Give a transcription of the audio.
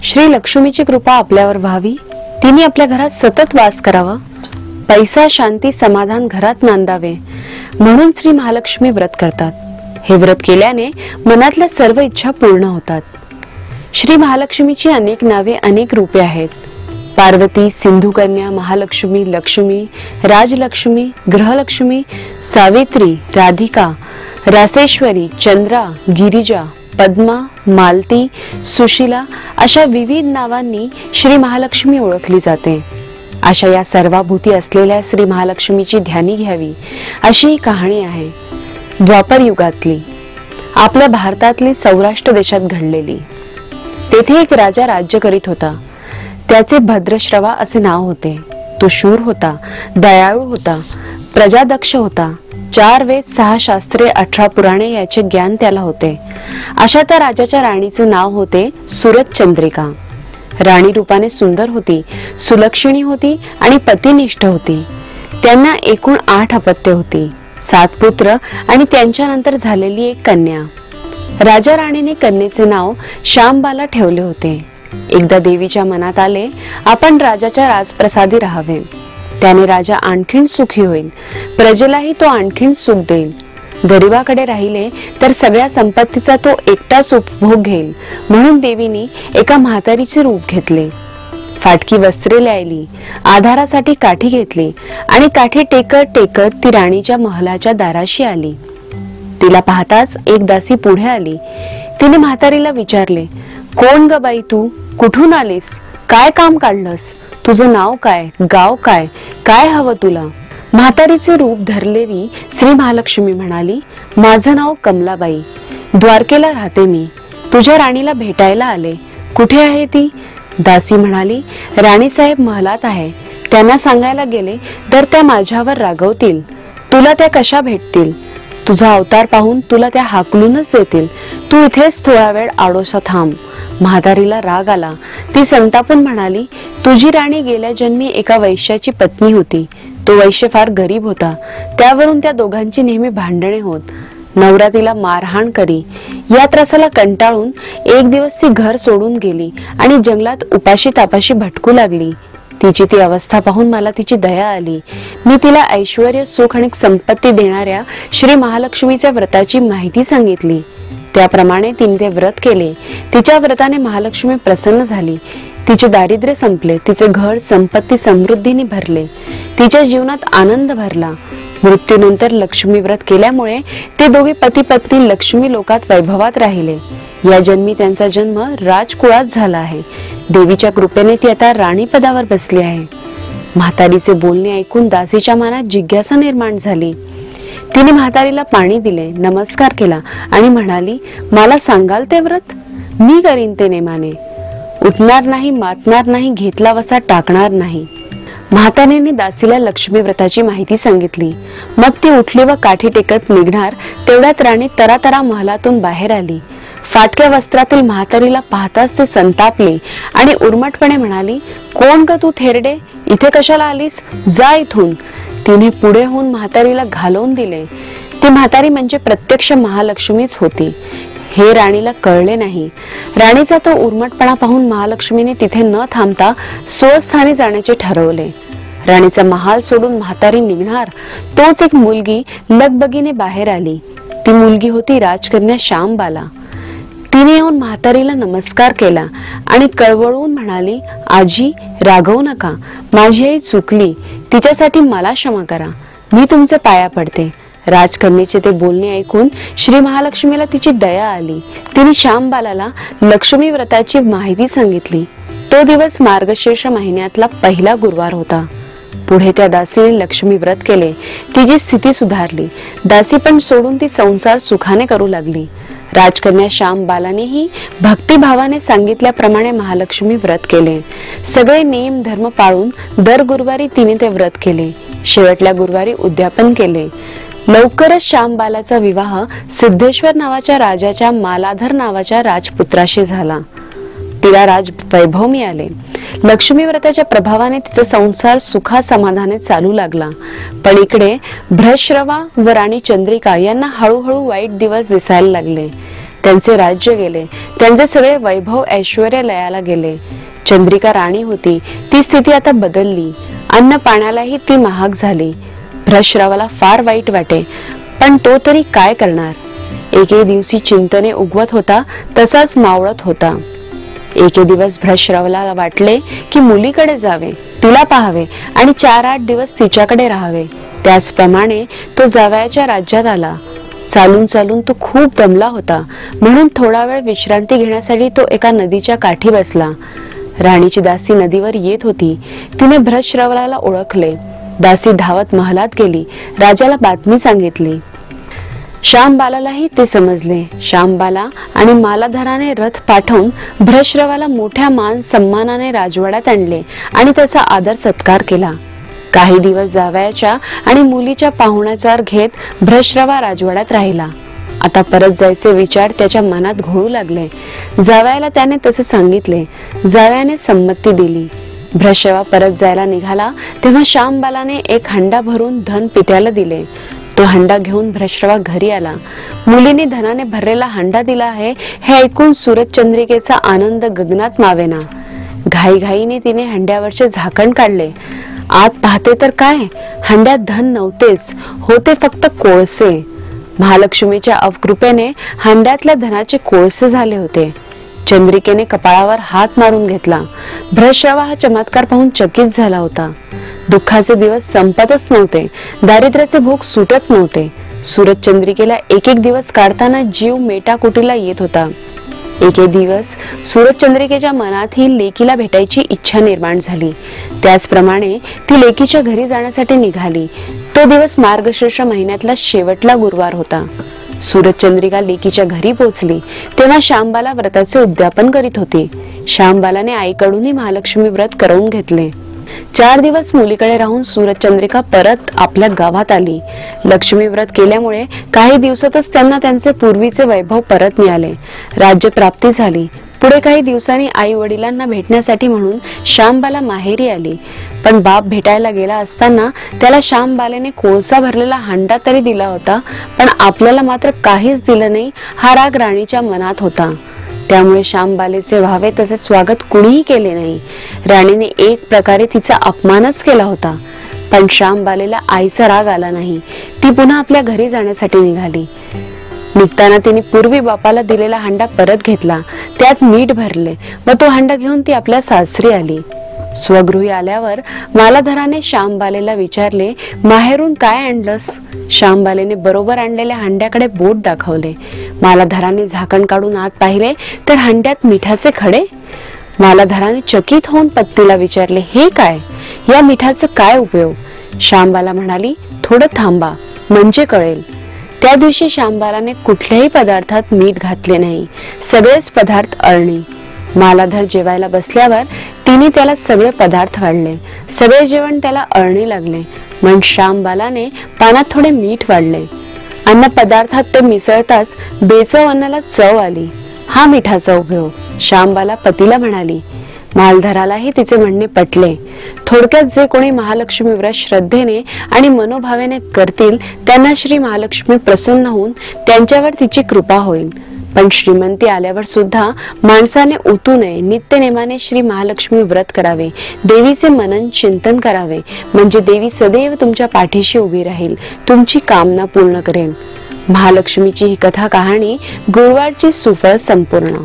श्री लक्ष्मीची कृपा आपल्यावर व्हावी, तिने आपल्या घरात सतत वास करावा, पैसा शांती समाधान घरात नांदावे म्हणून श्री महालक्ष्मी व्रत करतात। हे व्रत केल्याने मनातल्या सर्व इच्छा पूर्ण होतात। श्री महालक्ष्मीची अनेक नावे अनेक रूपे आहेत। पार्वती, सिंधुकन्या, महालक्ष्मी, लक्ष्मी, राजलक्ष्मी, ग्रहलक्ष्मी, सावित्री, राधिका, रासेश्वरी, चंद्रा, गिरिजा, पद्मा, मालती, सुशीला अशा विविध नावांनी श्री महालक्ष्मी ओळखली जाते। अशा या सर्वाभूती असलेल्या श्री महालक्ष्मीची ध्यानी घ्यावी अशी ही कहाणी आहे। द्वापर युगातली, आपल्या भारतातली सौराष्ट्र देशात घडलेली। तेथे एक राजा राज्य करीत होता। त्याचे भद्रश्रवा असे नाव होते। तो शूर होता, दयाळू होता, प्रजादक्ष होता। 4 वेद, 6 शास्त्रे, 18 पुराणे याचे ज्ञान त्याला होते। अशा त्या राजाच्या राणीचे नाव होते सुरतचंद्रिका। राणी रूपाने सुंदर होती, सुलक्षणी होती आणि पतिनिष्ठ होती। त्यांना एकूण 8 अपत्ये होती, 7 पुत्र आणि त्यांच्यानंतर झालेली एक कन्या। राजा राणीने कन्येचे नाव श्यामबाला ठेवले होते। एकदा देवीच्या मनात आले, आपण राजाच्या राजप्रसादी राहावे, त्याने राजा आणखीन सुखी होईल, प्रजेलाही तो आणखीन सुख देईल। गरिबाकडे राहिले तर सगळ्या संपत्तीचा तो एकटाच उपभोग घेईल म्हणून देवीने एका म्हातारीचे रूप घेतले। फाटकी वस्त्रे ल्यायली, आधारासाठी काठी घेतली आणि काठी टेकत टेकत ती राणीच्या महलाच्या दाराशी आली। तिला पाहताच एक दासी पुढे आली। तिने म्हातारीला विचारले, कोण ग बाई तू, कुठून आलीस, काय काम काढलंस, तुझं नाव काय, गाव काय, काय हवं तुला? म्हातारीचे रूप धरलेली श्री महालक्ष्मी म्हणाली, माझं नाव कमलाबाई, द्वारकेला राहते मी, तुझ्या राणीला भेटायला आले, कुठे आहे ती? दासी म्हणाली, राणीसाहेब महलात आहे, त्यांना सांगायला गेले तर त्या माझ्यावर रागवतील, तुला त्या कशा भेटतील? तुझा अवतार पाहून तुला त्या हाकलूनच देतील, तू इथेच थोडा वेळ आडोसा थांब। म्हातारीला राग आला। ती संतापून म्हणाली, तुझी राणी गेल्या जन्मी एका वैश्याची पत्नी होती, तो वैश्य फार गरीब होता, त्यावरून त्या दोघांची नेहमी भांडणे होत। नवरा तिला मारहाण करी। या त्रासाला कंटाळून एक दिवस ती घर सोडून गेली आणि जंगलात उपाशी तापाशी भटकू लागली। तिची ती अवस्था पाहून मला तिची दया आली। मी तिला ऐश्वर्य, सुख आणि संपत्ती देणाऱ्या श्री महालक्ष्मीच्या व्रताची माहिती सांगितली। त्याप्रमाणे तिने ते व्रत केले। तिच्या व्रताने महालक्ष्मी प्रसन्न झाली। तिचे दारिद्र्य संपले, तिचे घर संपत्ती समृद्धीने भरले, तिच्या जीवनात आनंद भरला। मृत्यूनंतर लक्ष्मी व्रत केल्यामुळे ते दोघे पती पत्नी लक्ष्मी लोकात वैभवात राहिले। या जन्मी त्यांचा जन्म राजकुळात झाला आहे। देवीच्या कृपेने ती आता राणी पदावर बसली आहे। म्हातारीचे बोलणे ऐकून दासीच्या मनात जिज्ञासा निर्माण झाली। तिने म्हातारीला पाणी दिले, नमस्कार केला आणि म्हणाली, मला सांगाल ते व्रत? मी करीन ते नेमाने, उठणार नाही, मातणार नाही, घेतला वसा टाकणार नाही। म्हातारीने दासीला लक्ष्मी व्रताची माहिती सांगितली। मग ती उठली व काठी टेकत निघणार तेवढ्यात राणी तरातरा महलातून बाहेर आली। फाटक्या वस्त्रातील म्हातारीला पाहताच ते संतापले आणि उर्मटपणे म्हणाली, कोण ग तू थेरडे, इथे कशाला आलीस, जा इथून। तिने पुढे होऊन म्हातारीला घालवून दिले। ती म्हातारी म्हणजे प्रत्यक्ष महालक्ष्मीच होती हे राणीला कळले नाही। राणीचा तो उर्मटपणा पाहून महालक्ष्मीने तिथे न थांबता स्वस्थानी जाण्याचे ठरवले। राणीचा महाल सोडून म्हातारी निघणार तोच एक मुलगी लगबगीने बाहेर आली। ती मुलगी होती राजकन्या श्यामबाला। तिने येऊन म्हातारीला नमस्कार केला आणि कळवळून म्हणाली, आजी रागवू नका, माझी आई चुकली, तिच्यासाठी मला क्षमा करा, मी तुमचे पाया पडते। राजकन्येचे ते बोलणे ऐकून श्री महालक्ष्मीला तिची दया आली। तिने श्यामबालाला लक्ष्मी व्रताची माहिती सांगितली। तो दिवस मार्गशीर्ष महिन्यातला पहिला गुरुवार होता। पुढे त्या दासीने लक्ष्मी व्रत केले। तिची स्थिती सुधारली। दासी पण सोडून ती संसार सुखाने करू लागली। राजकन्या श्यामबालानेही भक्तिभावाने सांगितल्याप्रमाणे महालक्ष्मी व्रत केले। सगळे नियम धर्म पाळून दर गुरुवारी तिने ते व्रत केले। शेवटल्या गुरुवारी उद्यापन केले। लवकरच श्यामबालाचा विवाह सिद्धेश्वर नावाच्या राजाच्या मालाधर नावाच्या राजपुत्राशी झाला। तिला राज वैभव मिळाले। लक्ष्मी व्रताच्या प्रभावाने तिचा संसार सुखा समाधाने चालू लागला। पण इकडे भ्रश्रवा व राणी चंद्रिका यांना हळूहळू वाईट दिवस दिसायला लागले। त्यांचे राज्य गेले, त्यांचे सगळे वैभव ऐश्वर्य लयाला गेले. चंद्रिका राणी होती, ती स्थिती आता बदलली. अन्न पाण्यालाही ती महाग झाली. भ्रशरावाला फार वाईट वाटे, पण तो तरी काय करणार. एके दिवशी चिंतने उगवत होता तसाच मावळत होता. एके दिवस भ्रशरावाला वाटले की मुलीकडे जावे, तिला पाहावे आणि 4-8 दिवस तिच्याकडे राहावे. त्याचप्रमाणे तो जावयाच्या राज्यात आला. चालून चालून तो खूप दमला होता, म्हणून थोडा वेळ विश्रांती घेण्यासाठी तो एका नदीच्या काठी बसला. राणीची दासी नदीवर येत होती. तिने भ्रशरावाला ओळखले. दासी धावत महालात गेली, राजाला बातमी सांगितली. श्यामबालालाही ते समजले. श्यामबाला आणि मालाधराने रथ पाठवून भ्रशरावाला मोठ्या मान सन्मानाने राजवाड्यात आणले आणि त्याचा आदर सत्कार केला. काही दिवस जावयाच्या आणि मुलीच्या पाहुण्याचार घेत भ्रशरावा राजवाड्यात राहिला. आता परत जायचे विचार त्याच्या मनात घोळू लागले. जावयाला त्याने तसे सांगितले. जावयाने संमती दिली. भ्रशरावा परत जायला निघाला तेव्हा श्यामबालाने एक हंडा भरून धन पित्याला दिले. तो हंडा घेऊन भ्रशरावा घरी आला. मुलीने धनाने भरलेला हंडा दिला आहे हे ऐकून सूरजचंद्रिकेचा आनंद गगनात मावेना. घाईघाईने तिने हंड्यावरचे झाकण काढले. आत पाहते तर काय, हंड्यात धन नव्हतेच, होते फक्त कोळसे. महालक्ष्मीच्या अवकृपेने हंड्यातल्या धनाचे कोळसे झाले होते. चंद्रिकेने कपाळावर हात मारून घेतला. भ्रशरावा हा चमत्कार पाहून चकित झाला होता. दुःखाचे दिवस संपतच नव्हते, दारिद्र्याचे भोग सुटत नव्हते. सूरजचंद्रिकेला एक एक दिवस काढताना जीव मेटाकुटीला येत होता. एके दिवस सूरजचंद्रिकेच्या मनात ही लेकीला भेटायची इच्छा निर्माण झाली. त्याचप्रमाणे ती लेकीच्या घरी जाण्यासाठी निघाली. तो दिवस मार्गशीर्ष महिन्यातला शेवटला गुरुवार होता. सूरजचंद्रिका लेकीच्या घरी पोहोचली तेव्हा श्यामबाला व्रताचे उद्यापन करीत होती. श्यामबालाने आईकडूनही महालक्ष्मी व्रत करवून घेतले. 4 दिवस मुलीकडे राहून सूरजचंद्रिका परत आपल्या गावात आली. लक्ष्मी व्रत केल्यामुळे काही दिवसातच त्यांना त्यांचे पूर्वीचे वैभव परत मिळाले. राज्य प्राप्ती झाली. पुढे काही दिवसांनी आई वडिलांना भेटण्यासाठी म्हणून श्यामबाला माहेरी आली. पण बाप भेटायला गेला असताना त्याला श्यामबालेने कोळसा भरलेला हंडा तरी दिला होता, पण आपल्याला मात्र काहीच दिलं नाही हा राग राणीच्या मनात होता. त्यामुळे श्यामबालेचे व्हावे तसे स्वागत कुणीही केले नाही. राणीने एक प्रकारे तिचा अपमानच केला होता. पण श्यामबालेला आईचा राग आला नाही. ती पुन्हा आपल्या घरी जाण्यासाठी निघाली. निघताना तिने पूर्वी बापाला दिलेला हंडा परत घेतला, त्यात मीठ भरले व तो हंडा घेऊन ती आपल्या सासरी आली. स्वगृही आल्यावर मालाधराने श्यामबालेला विचारले, माहेरून काय आणलंस? श्यामबालेने बरोबर आणलेल्या हंड्याकडे बोट दाखवले. मालाधराने झाकण काढून आत पाहिले तर हंड्यात मिठाचे खडे. मालाधराने चकित होऊन पत्नीला विचारले, हे काय? या मिठाचा काय उपयोग? श्यामबाला म्हणाली, थोडं थांबा म्हणजे कळेल. त्या दिवशी श्यामबालाने कुठल्याही पदार्थात मीठ घातले नाही. सगळेच पदार्थ अळणी. मालाधर जेवायला बसल्यावर तिने त्याला सगळे पदार्थ वाढले. सगळे जेवण त्याला अळणी लागले. मग श्यामबालाने पानात थोडे मीठ वाढले. अन्न पदार्थात ते मिसळताच बेचव अन्नाला चव आली. हा मिठाचा उपयोग. श्यामबाला पतीला म्हणाली. मालधरालाही तिचे म्हणणे पटले. थोडक्यात जे कोणी महालक्ष्मी व्रत श्रद्धेने आणि मनोभावेने करतील त्यांना श्री महालक्ष्मी प्रसन्न होऊन त्यांच्यावर तिची कृपा होईल. पण श्रीमंती आल्यावर सुद्धा माणसाने उतू नये. नित्यनेमाने श्री महालक्ष्मी व्रत करावे. देवीचे मनन चिंतन करावे, म्हणजे देवी सदैव तुमच्या पाठीशी उभी राहील, तुमची कामना पूर्ण करेल. महालक्ष्मीची ही कथा कहाणी गुरुवारची सुफळ संपूर्ण.